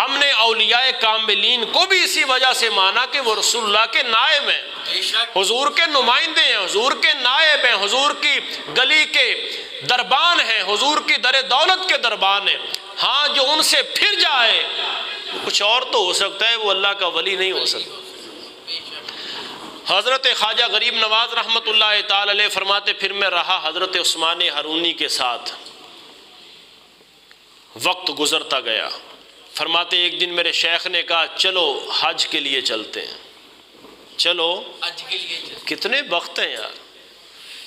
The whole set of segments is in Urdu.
ہم نے اولیاء کاملین کو بھی اسی وجہ سے مانا کہ وہ رسول اللہ کے نائب ہیں، حضور کے نمائندے ہیں، حضور کے نائب ہیں، حضور کی گلی کے دربان ہیں، حضور کی در دولت کے دربان ہیں۔ ہاں جو ان سے پھر جائے کچھ اور تو ہو سکتا ہے، وہ اللہ کا ولی نہیں ہو سکتا۔ حضرت خواجہ غریب نواز رحمۃ اللہ تعالی علیہ فرماتے پھر میں رہا حضرت عثمان ہارونی کے ساتھ، وقت گزرتا گیا۔ فرماتے ایک دن میرے شیخ نے کہا چلو حج کے لیے چلتے ہیں، چلو حج کے لیے چلتے۔ کتنے وقت ہیں یار،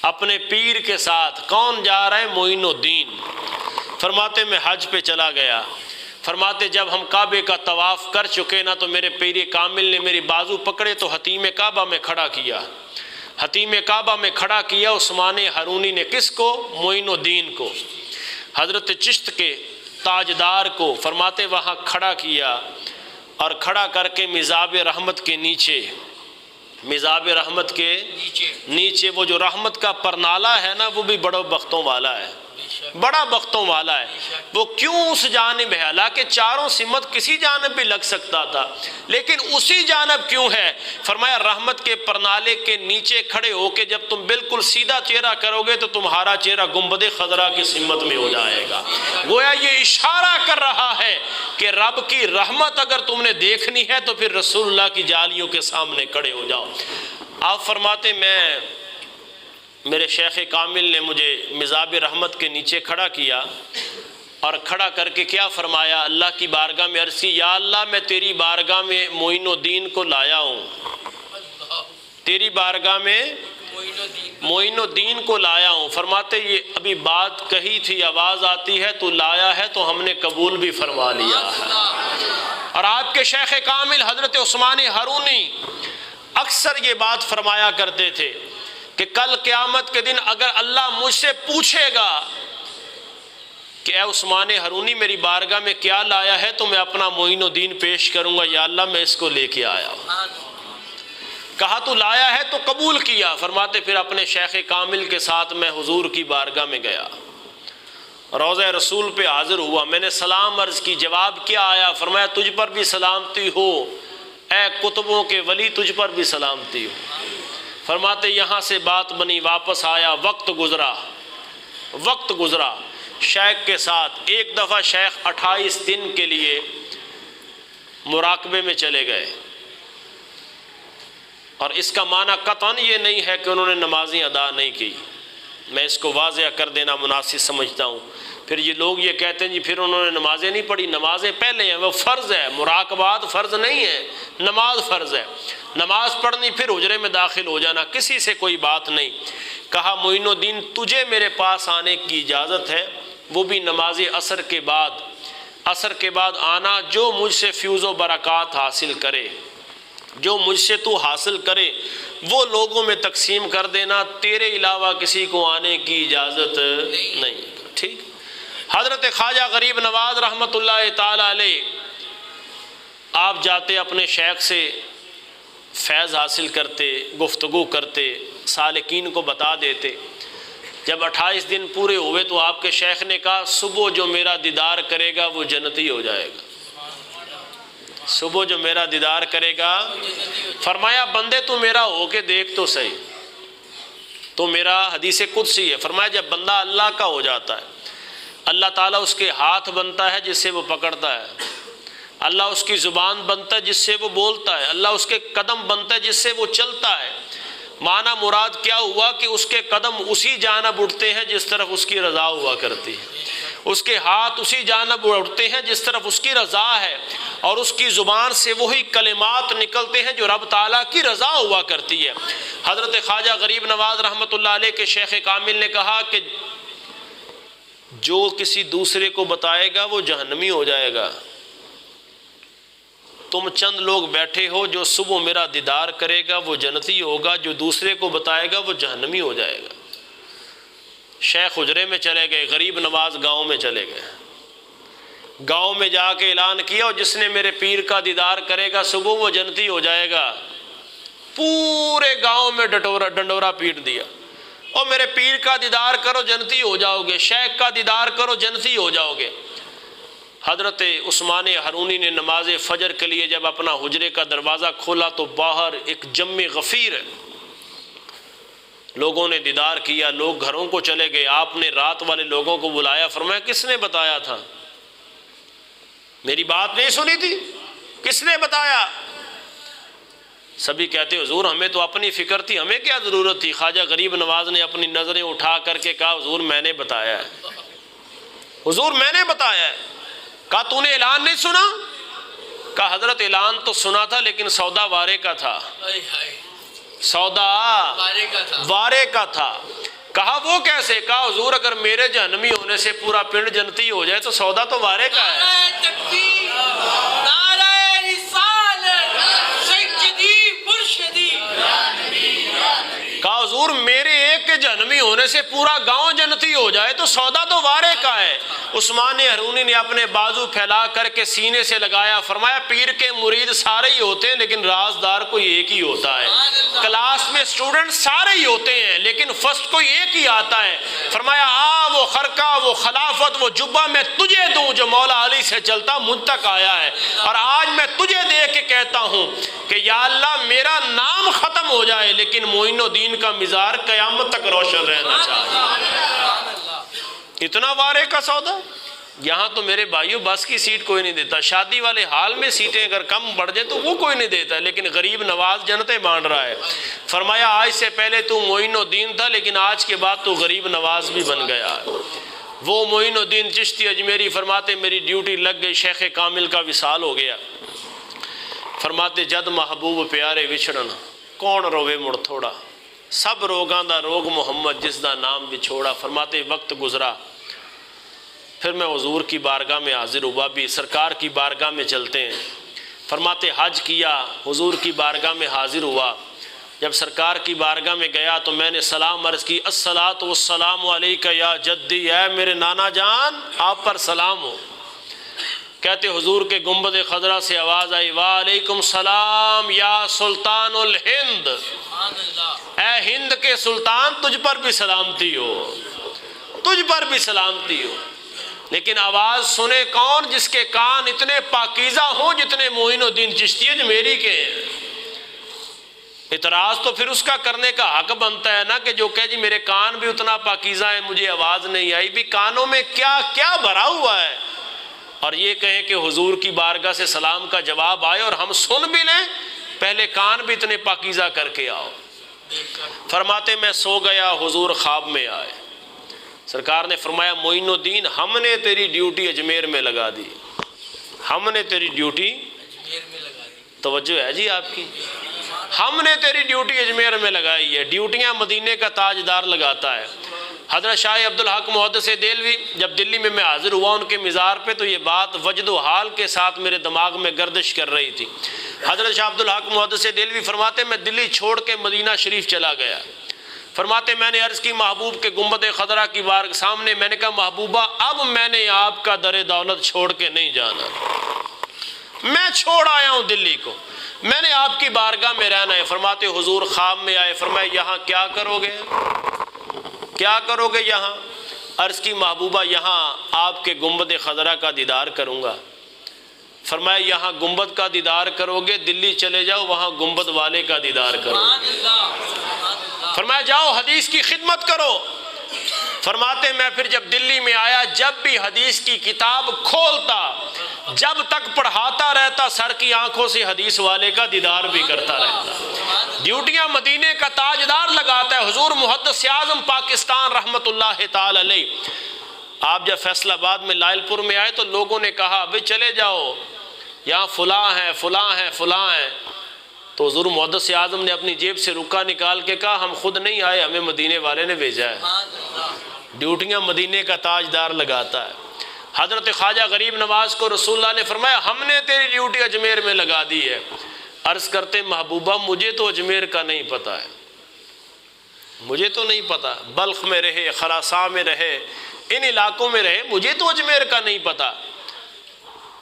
اپنے پیر کے ساتھ۔ کون جا رہا ہے؟ معین الدین۔ فرماتے میں حج پہ چلا گیا۔ فرماتے جب ہم کعبے کا طواف کر چکے نا تو میرے پیر کامل نے میری بازو پکڑے تو حتیم کعبہ میں کھڑا کیا، حتیم کعبہ میں کھڑا کیا عثمان ہارونی نے۔ کس کو؟ معین الدین کو، حضرت چشت کے تاجدار کو۔ فرماتے وہاں کھڑا کیا اور کھڑا کر کے مزاب رحمت کے نیچے، مزاب رحمت کے نیچے وہ جو رحمت کا پرنالہ ہے نا وہ بھی بڑوں بختوں والا ہے، بڑا بختوں والا ہے۔ وہ کیوں اس جانب ہے؟ حالانکہ چاروں سمت کسی جانب بھی لگ سکتا تھا، لیکن اسی جانب کیوں ہے؟ فرمایا رحمت کے پرنالے کے نیچے کھڑے ہو کے جب تم بالکل سیدھا چہرہ کرو گے تو تمہارا چہرہ گنبد خضرا کی سمت میں ہو جائے گا۔ گویا یہ اشارہ کر رہا ہے کہ رب کی رحمت اگر تم نے دیکھنی ہے تو پھر رسول اللہ کی جالیوں کے سامنے کھڑے ہو جاؤ۔ آپ فرماتے میرے شیخ کامل نے مجھے مزاب رحمت کے نیچے کھڑا کیا اور کھڑا کر کے کیا فرمایا؟ اللہ کی بارگاہ میں عرض کی یا اللہ میں تیری بارگاہ میں معین الدین کو لایا ہوں، تیری بارگاہ میں معین الدین کو لایا ہوں۔ فرماتے یہ ابھی بات کہی تھی، آواز آتی ہے تو لایا ہے تو ہم نے قبول بھی فرما لیا ہے۔ اور آپ کے شیخ کامل حضرت عثمان ہارونی اکثر یہ بات فرمایا کرتے تھے کہ کل قیامت کے دن اگر اللہ مجھ سے پوچھے گا کہ اے عثمان ہارونی میری بارگاہ میں کیا لایا ہے تو میں اپنا معین الدین پیش کروں گا، یا اللہ میں اس کو لے کے آیا ہوں۔ کہا تو لایا ہے تو قبول کیا۔ فرماتے پھر اپنے شیخ کامل کے ساتھ میں حضور کی بارگاہ میں گیا، روضہ رسول پہ حاضر ہوا، میں نے سلام عرض کی، جواب کیا آیا؟ فرمایا تجھ پر بھی سلامتی ہو اے کتبوں کے ولی، تجھ پر بھی سلامتی ہو۔ فرماتے یہاں سے بات بنی، واپس آیا، وقت گزرا شیخ کے ساتھ۔ ایک دفعہ شیخ 28 دن کے لیے مراقبے میں چلے گئے، اور اس کا معنی قطعاً یہ نہیں ہے کہ انہوں نے نمازیں ادا نہیں کی، میں اس کو واضح کر دینا مناسب سمجھتا ہوں۔ پھر یہ لوگ یہ کہتے ہیں جی پھر انہوں نے نمازیں نہیں پڑھی، نمازیں پہلے ہیں، وہ فرض ہے، مراقبات فرض نہیں ہے، نماز فرض ہے، نماز پڑھنی پھر حجرے میں داخل ہو جانا، کسی سے کوئی بات نہیں۔ کہا معین الدین تجھے میرے پاس آنے کی اجازت ہے، وہ بھی نماز عصر کے بعد آنا، جو مجھ سے فیوز و برکات حاصل کرے، جو مجھ سے تو حاصل کرے وہ لوگوں میں تقسیم کر دینا، تیرے علاوہ کسی کو آنے کی اجازت نہیں۔ ٹھیک۔ حضرت خواجہ غریب نواز رحمۃ اللہ تعالی علیہ آپ جاتے اپنے شیخ سے فیض حاصل کرتے، گفتگو کرتے، سالکین کو بتا دیتے۔ جب 28 دن پورے ہوئے تو آپ کے شیخ نے کہا صبح جو میرا دیدار کرے گا وہ جنتی ہو جائے گا، صبح جو میرا دیدار کرے گا۔ فرمایا بندے تو میرا ہو کے دیکھ تو صحیح، تو میرا حدیث قدسی ہے۔ فرمایا جب بندہ اللہ کا ہو جاتا ہے، اللہ تعالیٰ اس کے ہاتھ بنتا ہے جس سے وہ پکڑتا ہے، اللہ اس کی زبان بنتا ہے جس سے وہ بولتا ہے، اللہ اس کے قدم بنتا ہے جس سے وہ چلتا ہے۔ معنی مراد کیا ہوا کہ اس کے قدم اسی جانب اٹھتے ہیں جس طرف اس کی رضا ہوا کرتی ہے، اس کے ہاتھ اسی جانب اٹھتے ہیں جس طرف اس کی رضا ہے، اور اس کی زبان سے وہی کلمات نکلتے ہیں جو رب تعالیٰ کی رضا ہوا کرتی ہے۔ حضرت خواجہ غریب نواز رحمۃ اللہ علیہ کے شیخ کامل نے کہا کہ جو کسی دوسرے کو بتائے گا وہ جہنمی ہو جائے گا، تم چند لوگ بیٹھے ہو، جو صبح میرا دیدار کرے گا وہ جنتی ہوگا، جو دوسرے کو بتائے گا وہ جہنمی ہو جائے گا۔ شیخ حجرے میں چلے گئے، غریب نواز گاؤں میں چلے گئے، گاؤں میں جا کے اعلان کیا اور جس نے میرے پیر کا دیدار کرے گا صبح وہ جنتی ہو جائے گا۔ پورے گاؤں میں ڈنڈورا پیٹ دیا، اور میرے پیر کا دیدار کرو جنتی ہو جاؤ گے، شیخ کا دیدار کرو جنتی ہو جاؤ گے۔ حضرت عثمان ہرونی نے نماز فجر کے لیے جب اپنا حجرے کا دروازہ کھولا تو باہر ایک جم غفیر ہے، لوگوں نے دیدار کیا، لوگ گھروں کو چلے گئے۔ آپ نے رات والے لوگوں کو بلایا، فرمایا کس نے بتایا تھا؟ میری بات نہیں سنی تھی؟ کس نے بتایا؟ سبھی کہتے حضور ہمیں تو اپنی فکر تھی، ہمیں کیا ضرورت تھی؟ خواجہ غریب نواز نے اپنی نظریں اٹھا کر کے کہا حضور میں نے بتایا ہے، حضور میں نے بتایا ہے۔ کہا تو نے اعلان نہیں سنا؟ کہا حضرت اعلان تو سنا تھا لیکن سودا وارے کا تھا، سودا وارے کا تھا۔ کہا وہ کیسے؟ کہا حضور اگر میرے جہنمی ہونے سے پورا پنڈ جنتی ہو جائے تو سودا تو وارے کا ہے۔ کہا حضور میرے ایک کے جہنمی ہونے سے پورا گاؤں جنتی ہو جائے تو سودا تو وارے کا ہے۔ عثمان ہرونی نے اپنے بازو پھیلا کر کے سینے سے لگایا، فرمایا پیر کے مرید سارے ہی ہوتے ہیں لیکن رازدار کوئی ایک ہی ہوتا ہے۔ کلاس میں اسٹوڈنٹ سارے ہی ہوتے ہیں لیکن فرسٹ کوئی ایک ہی آتا ہے۔ فرمایا وہ خرقہ، وہ خلافت، وہ جبہ میں تجھے دوں جو مولا علی سے چلتا مجھ تک آیا ہے، اور آج میں تجھے دیکھ کے کہتا ہوں کہ یا اللہ میرا نام ختم ہو جائے لیکن معین الدین کا مزار قیامت تک روشن رہنا چاہیے۔ اتنا وارے کا سودا۔ یہاں تو میرے بھائیوں بس کی سیٹ کوئی نہیں دیتا، شادی والے حال میں سیٹیں اگر کم بڑھ جائیں تو وہ کوئی نہیں دیتا، لیکن غریب نواز جنتیں بانٹ رہا ہے۔ فرمایا آج سے پہلے تو معین الدین تھا لیکن آج کے بعد تو غریب نواز بھی بن گیا۔ وہ معین الدین چشتی اجمیری فرماتے میری ڈیوٹی لگ گئی، شیخ کامل کا وصال ہو گیا۔ فرماتے جد محبوب پیارے وچھڑن کون روے مڑ تھوڑا، سب روگاں دا روگ محمد جس دا نام بچھوڑا۔ فرماتے وقت گزرا، پھر میں حضور کی بارگاہ میں حاضر ہوا، بھی سرکار کی بارگاہ میں چلتے ہیں۔ فرماتے حج کیا، حضور کی بارگاہ میں حاضر ہوا۔ جب سرکار کی بارگاہ میں گیا تو میں نے سلام عرض کی، الصلاۃ والسلام علیک یا جدی، اے میرے نانا جان آپ پر سلام ہو۔ کہتے حضور کے گنبد خضرا سے آواز آئی، وعلیکم السلام یا سلطان الہند، اے ہند کے سلطان تجھ پر بھی سلامتی ہو، تجھ پر بھی سلامتی ہو۔ لیکن آواز سنے کون؟ جس کے کان اتنے پاکیزہ ہوں جتنے معین الدین چشتی اجمیری کے ہیں۔ اعتراض تو پھر اس کا کرنے کا حق بنتا ہے نا کہ جو کہ جی میرے کان بھی اتنا پاکیزہ ہیں مجھے آواز نہیں آئی، بھی کانوں میں کیا کیا بھرا ہوا ہے، اور یہ کہیں کہ حضور کی بارگاہ سے سلام کا جواب آئے اور ہم سن بھی لیں، پہلے کان بھی اتنے پاکیزہ کر کے آؤ۔ فرماتے میں سو گیا، حضور خواب میں آئے، سرکار نے فرمایا معین الدین ہم نے تیری ڈیوٹی اجمیر میں لگا دی، ہم نے تیری ڈیوٹی، توجہ ہے جی آپ کی، ہم نے تیری ڈیوٹی اجمیر میں لگائی ہے۔ ڈیوٹیاں مدینے کا تاجدار لگاتا ہے۔ حضرت شاہ عبدالحق محدث دہلوی جب دلی میں حاضر ہوا ان کے مزار پہ تو یہ بات وجد و حال کے ساتھ میرے دماغ میں گردش کر رہی تھی۔ حضرت شاہ عبدالحق محدث دہلوی فرماتے میں دلی چھوڑ کے مدینہ شریف چلا گیا۔ فرماتے میں نے عرض کی محبوب کے گنبد خضرا کی بار سامنے، میں نے کہا محبوبہ اب میں نے آپ کا در دولت چھوڑ کے نہیں جانا، میں چھوڑ آیا ہوں دلی کو، میں نے آپ کی بارگاہ میں رہنا ہے۔ فرماتے حضور خواب میں آئے، فرمایا یہاں کیا کرو گے، کیا کرو گے یہاں؟ عرض کی محبوبہ یہاں آپ کے گنبد خضرا کا دیدار کروں گا۔ فرمایا یہاں گنبد کا دیدار کرو گے، دلی چلے جاؤ وہاں گنبد والے کا دیدار کرو گے۔ فرمایا جاؤ حدیث کی خدمت کرو۔ فرماتے میں پھر جب دلی میں آیا جب بھی حدیث کی کتاب کھولتا، جب تک پڑھاتا رہتا سر کی آنکھوں سے حدیث والے کا دیدار بھی کرتا رہتا۔ ڈیوٹیاں مدینے کا تاجدار لگاتا ہے حضور محدث اعظم پاکستان رحمت اللہ تعالی علیہ۔ آپ جب فیصل آباد میں لائل پور میں آئے تو لوگوں نے کہا بھئی چلے جاؤ یہاں فلاں ہیں فلاں ہیں فلاں ہیں، تو حضور محدث اعظم نے اپنی جیب سے رکا نکال کے کہا ہم خود نہیں آئے، ہمیں مدینے والے نے بھیجا ہے۔ ڈیوٹیاں مدینے کا تاجدار لگاتا ہے۔ حضرت خواجہ غریب نواز کو رسول اللہ نے فرمایا ہم نے تیری ڈیوٹی اجمیر میں لگا دی ہے۔ عرض کرتے محبوبہ مجھے تو اجمیر کا نہیں پتہ ہے، مجھے تو نہیں پتہ، بلخ میں رہے، خراساں میں رہے، ان علاقوں میں رہے، مجھے تو اجمیر کا نہیں پتہ۔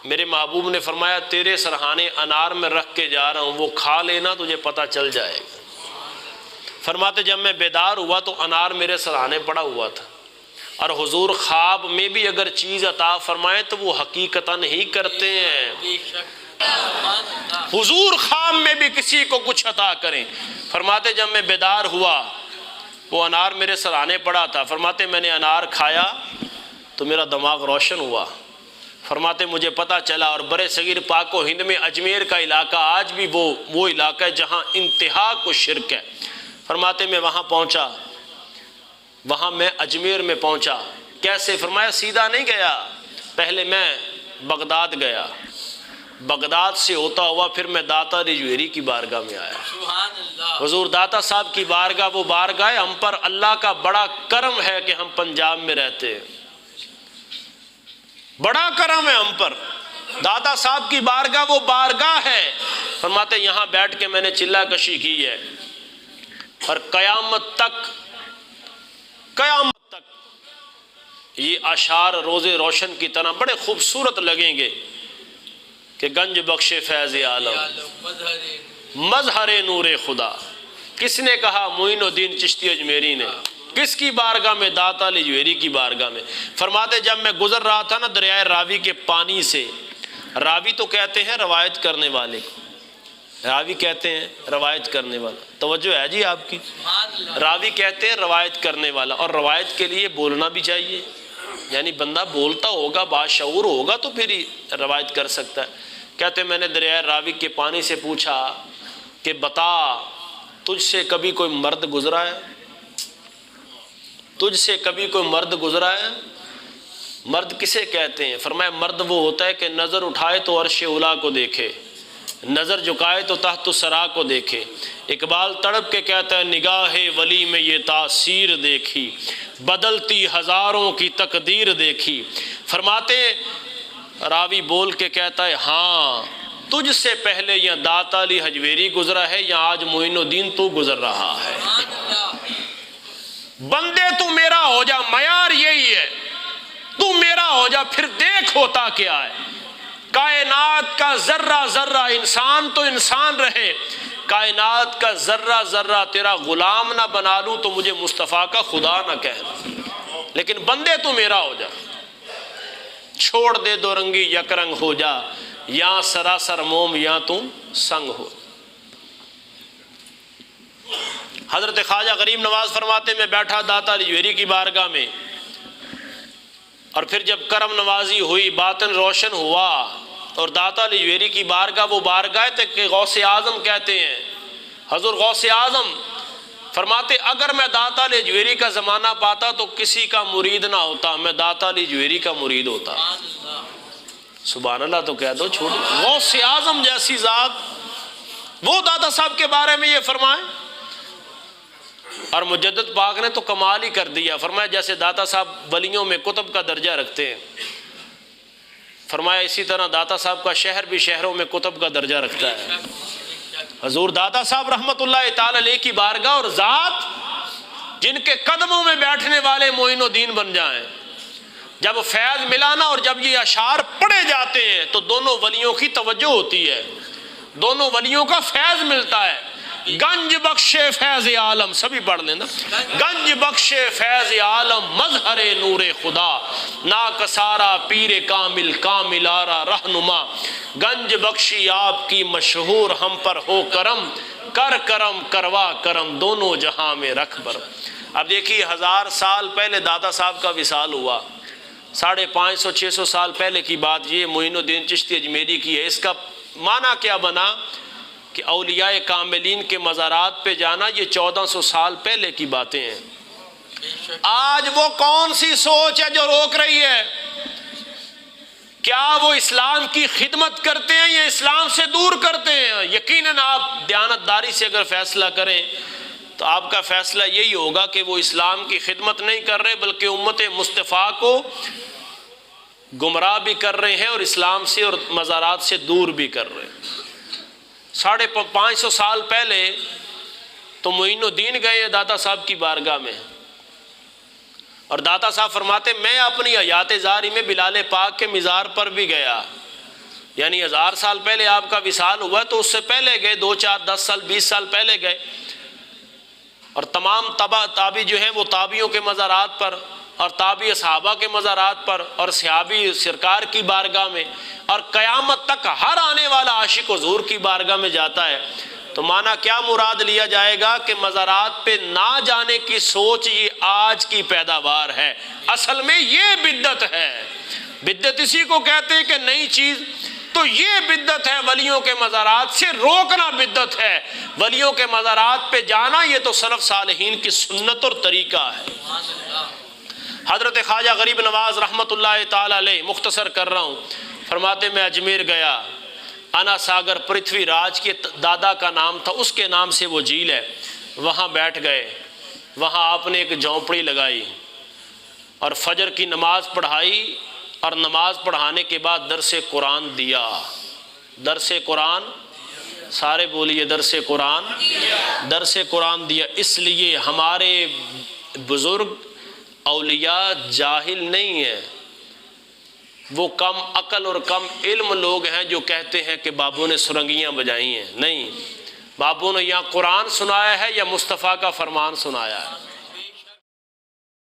میرے محبوب نے فرمایا تیرے سرہانے انار میں رکھ کے جا رہا ہوں، وہ کھا لینا تجھے پتہ چل جائے گا۔ فرماتے جب میں بیدار ہوا تو انار میرے سرہانے پڑا ہوا تھا، اور حضور خواب میں بھی اگر چیز عطا فرمائے تو وہ حقیقتاً ہی کرتے ہیں۔ حضور خواب میں بھی کسی کو کچھ عطا کریں۔ فرماتے جب میں بیدار ہوا، وہ انار میرے سرانے پڑا تھا، فرماتے میں نے انار کھایا تو میرا دماغ روشن ہوا۔ فرماتے مجھے پتہ چلا، اور برے صغیر پاک و ہند میں اجمیر کا علاقہ آج بھی وہ علاقہ ہے جہاں انتہا کو شرک ہے۔ فرماتے میں وہاں پہنچا، وہاں میں اجمیر میں پہنچا۔ کیسے؟ فرمایا سیدھا نہیں گیا، پہلے میں بغداد گیا، بغداد سے ہوتا ہوا پھر میں داتا علی جوہری کی بارگاہ میں آیا۔ حضور داتا صاحب کی بارگاہ وہ بارگاہ ہے، ہم پر اللہ کا بڑا کرم ہے کہ ہم پنجاب میں رہتے ہیں، بڑا کرم ہے ہم پر۔ داتا صاحب کی بارگاہ وہ بارگاہ ہے۔ فرماتے یہاں بیٹھ کے میں نے چلہ کشی کی ہے، اور قیامت تک یہ اشعار روزے روشن کی طرح بڑے خوبصورت لگیں گے کہ گنج بخش فیض عالم، مظہر نور خدا۔ کس نے کہا؟ معین الدین چشتی اجمیری نے۔ کس کی بارگاہ میں؟ داتا علی جوہری کی بارگاہ میں۔ فرماتے جب میں گزر رہا تھا نا دریائے راوی کے پانی سے، راوی تو کہتے ہیں روایت کرنے والے، راوی کہتے ہیں روایت کرنے والا، توجہ ہے جی آپ کی؟ راوی کہتے ہیں روایت کرنے والا، اور روایت کے لیے بولنا بھی چاہیے، یعنی بندہ بولتا ہوگا، باشعور ہوگا تو پھر ہی روایت کر سکتا ہے۔ کہتے ہیں میں نے دریائے راوی کے پانی سے پوچھا کہ بتا تجھ سے کبھی کوئی مرد گزرا ہے؟ تجھ سے کبھی کوئی مرد گزرا ہے؟ مرد کسے کہتے ہیں؟ فرمایا مرد وہ ہوتا ہے کہ نظر اٹھائے تو عرش اولیٰ کو دیکھے، نظر جھکائے تو تحت الثری کو دیکھے۔ اقبال تڑپ کے کہتا ہے نگاہ ولی میں یہ تاثیر دیکھی، بدلتی ہزاروں کی تقدیر دیکھی۔ فرماتے راوی بول کے کہتا ہے ہاں تجھ سے پہلے یا داتا علی حجویری گزرا ہے یا آج معین الدین تو گزر رہا ہے۔ بندے تو میرا ہو جا، معیار یہی ہے، تو میرا ہو جا، پھر دیکھ ہوتا کیا ہے۔ کائنات کا ذرہ ذرہ، انسان تو انسان رہے، کائنات کا ذرہ ذرہ تیرا غلام نہ بنا لوں تو مجھے مصطفیٰ کا خدا نہ کہنا، لیکن بندے تو میرا ہو جا۔ چھوڑ دے دو رنگی یک رنگ ہو جا، یا سراسر موم یا تم سنگ ہو۔ حضرت خواجہ غریب نواز فرماتے میں بیٹھا داتا علی جوہری کی بارگاہ میں، اور پھر جب کرم نوازی ہوئی، باطن روشن ہوا، اور داتا علی جوہری کی بارگاہ وہ بارگاہ تھے کہ غوث اعظم کہتے ہیں، حضور غوث اعظم فرماتے اگر میں داتا علی جوہری کا زمانہ پاتا تو کسی کا مرید نہ ہوتا، میں داتا علی جوہری کا مرید ہوتا۔ سبحان اللہ تو کہہ دو، چھوڑ۔ غوث اعظم جیسی ذات، وہ داتا صاحب کے بارے میں یہ فرمائے، اور مجدد پاک نے تو کمال ہی کر دیا۔ فرمایا جیسے داتا صاحب ولیوں میں کتب کا درجہ رکھتے ہیں، فرمایا اسی طرح داتا صاحب کا شہر بھی شہروں میں کتب کا درجہ رکھتا ہے۔ حضور داتا صاحب رحمت اللہ تعالی علیہ کی بارگاہ اور ذات، جن کے قدموں میں بیٹھنے والے معین الدین بن جائیں، جب فیض ملانا اور جب یہ اشعار پڑھے جاتے ہیں تو دونوں ولیوں کی توجہ ہوتی ہے، دونوں ولیوں کا فیض ملتا ہے۔ گنج بخش فیض عالم، سبھی پڑھ لینا، گنج بخش فیض عالم مظہر نور خدا، ناکسارا پیر کامل کامل آرا رہنما، گنج بخشی آپ کی مشہور ہم پر ہو کرم، کر کرم کروا کرم دونوں جہاں میں رکھ برم۔ اب دیکھیے 1000 سال پہلے داتا صاحب کا وصال ہوا، 550-600 سال پہلے کی بات یہ معین الدین چشتی اجمیری کی ہے۔ اس کا معنی کیا بنا کہ اولیاء کاملین کے مزارات پہ جانا یہ 1400 سال پہلے کی باتیں ہیں۔ آج وہ کون سی سوچ ہے جو روک رہی ہے؟ کیا وہ اسلام کی خدمت کرتے ہیں یا اسلام سے دور کرتے ہیں؟ یقیناً آپ دیانتداری سے اگر فیصلہ کریں تو آپ کا فیصلہ یہی ہوگا کہ وہ اسلام کی خدمت نہیں کر رہے بلکہ امت مصطفیٰ کو گمراہ بھی کر رہے ہیں اور اسلام سے اور مزارات سے دور بھی کر رہے ہیں۔ 550 سال پہلے تو معین الدین گئے داتا صاحب کی بارگاہ میں، اور داتا صاحب فرماتے میں اپنی حیات زاری میں بلال پاک کے مزار پر بھی گیا، یعنی 1000 سال پہلے آپ کا وصال ہوا تو اس سے پہلے گئے، 2 4 10 سال 20 سال پہلے گئے، اور تمام تابعی جو ہیں وہ تابعیوں کے مزارات پر اور تابعی صحابہ کے مزارات پر اور صحابی سرکار کی بارگاہ میں اور قیامت تک ہر آنے والا عاشق حضور کی بارگاہ میں جاتا ہے، تو معنی کیا مراد لیا جائے گا کہ مزارات پہ نہ جانے کی سوچ یہ آج کی پیداوار ہے، اصل میں یہ بدعت ہے۔ بدعت اسی کو کہتے ہیں کہ نئی چیز، تو یہ بدعت ہے۔ ولیوں کے مزارات سے روکنا بدعت ہے، ولیوں کے مزارات پہ جانا یہ تو سلف صالحین کی سنت اور طریقہ ہے۔ حضرت خواجہ غریب نواز رحمۃ اللہ تعالی علیہ، مختصر کر رہا ہوں، فرماتے میں اجمیر گیا، انا ساگر پرتھوی راج کے دادا کا نام تھا، اس کے نام سے وہ جھیل ہے، وہاں بیٹھ گئے، وہاں آپ نے ایک جھونپڑی لگائی اور فجر کی نماز پڑھائی، اور نماز پڑھانے کے بعد درس قرآن دیا۔ درس قرآن، سارے بولیے درس قرآن، درس قرآن دیا۔ اس لیے ہمارے بزرگ اولیاء جاہل نہیں ہیں، وہ کم عقل اور کم علم لوگ ہیں جو کہتے ہیں کہ بابوں نے سرنگیاں بجائی ہیں۔ نہیں، بابوں نے یہاں قرآن سنایا ہے یا مصطفیٰ کا فرمان سنایا ہے۔